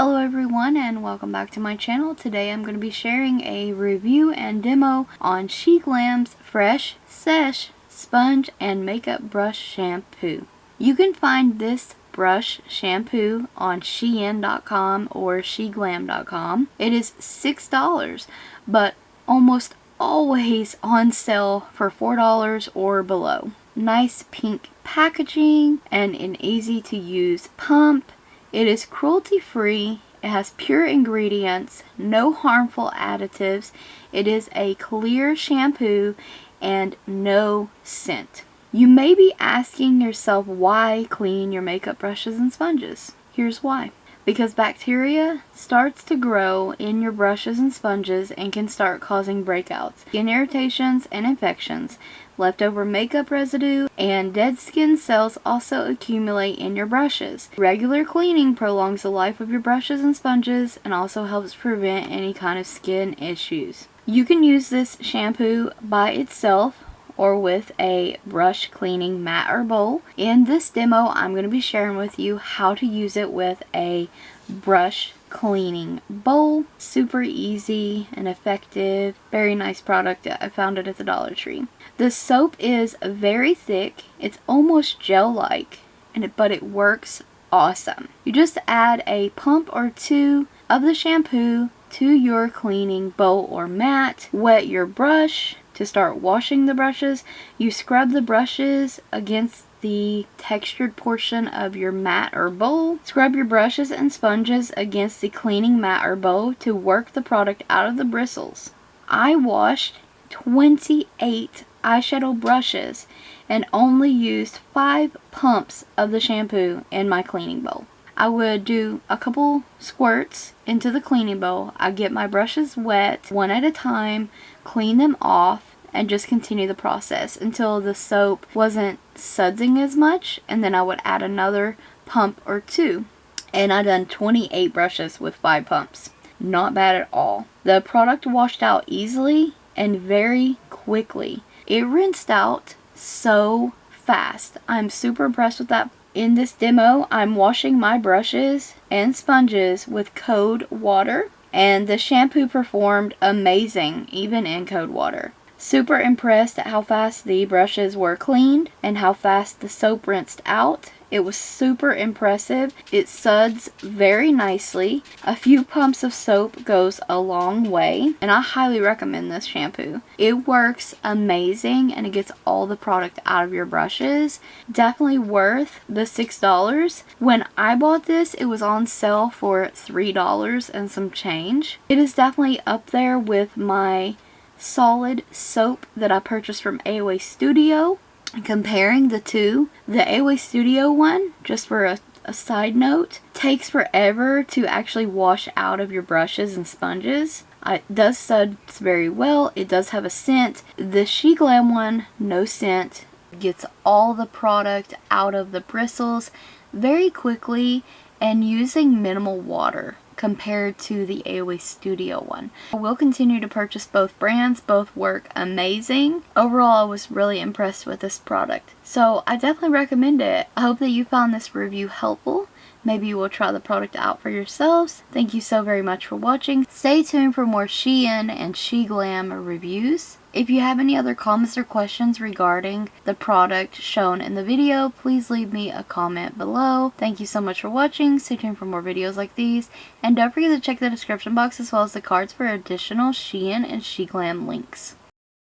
Hello everyone and welcome back to my channel. Today I'm going to be sharing a review and demo on SheGlam's Fresh Sesh Sponge and Makeup Brush Shampoo. You can find this brush shampoo on shein.com or sheglam.com. It is $6, but almost always on sale for $4 or below. Nice pink packaging and an easy to use pump. It is cruelty-free, it has pure ingredients, no harmful additives, it is a clear shampoo, and no scent. You may be asking yourself why clean your makeup brushes and sponges. Here's why. Because bacteria starts to grow in your brushes and sponges and can start causing breakouts, skin irritations, and infections. Leftover makeup residue and dead skin cells also accumulate in your brushes. Regular cleaning prolongs the life of your brushes and sponges and also helps prevent any kind of skin issues. You can use this shampoo by itself or with a brush cleaning mat or bowl. In this demo, I'm going to be sharing with you how to use it with a brush cleaning bowl. Super easy and effective. Very nice product. I found it at the Dollar Tree. The soap is very thick. It's almost gel-like, but it works awesome. You just add a pump or two of the shampoo to your cleaning bowl or mat. Wet your brush to start washing the brushes. You scrub the brushes against the textured portion of your mat or bowl. Scrub your brushes and sponges against the cleaning mat or bowl to work the product out of the bristles. I washed 28 eyeshadow brushes and only used 5 pumps of the shampoo in my cleaning bowl. I would do a couple squirts into the cleaning bowl. I get my brushes wet one at a time, clean them off, and just continue the process until the soap wasn't sudsing as much, and then I would add another pump or two. And I done 28 brushes with 5 pumps. Not bad at all. The product washed out easily and very quickly. It rinsed out so fast. I'm super impressed with that. In this demo, I'm washing my brushes and sponges with cold water, and the shampoo performed amazing even in cold water. Super impressed at how fast the brushes were cleaned and how fast the soap rinsed out. It was super impressive. It suds very nicely. A few pumps of soap goes a long way, and I highly recommend this shampoo. It works amazing and it gets all the product out of your brushes. Definitely worth the $6. When I bought this, it was on sale for $3 and some change. It is definitely up there with my solid soap that I purchased from AOA Studio. Comparing the two, the AOA Studio one, just for a side note, takes forever to actually wash out of your brushes and sponges. It does suds very well. It does have a scent. The SheGlam one, no scent. Gets all the product out of the bristles very quickly and using minimal water compared to the AOA Studio one. I will continue to purchase both brands. Both work amazing. Overall, I was really impressed with this product. So I definitely recommend it. I hope that you found this review helpful. Maybe you will try the product out for yourselves. Thank you so very much for watching. Stay tuned for more Shein and SheGlam reviews. If you have any other comments or questions regarding the product shown in the video, please leave me a comment below. Thank you so much for watching. Stay tuned for more videos like these. And don't forget to check the description box as well as the cards for additional Shein and SheGlam links.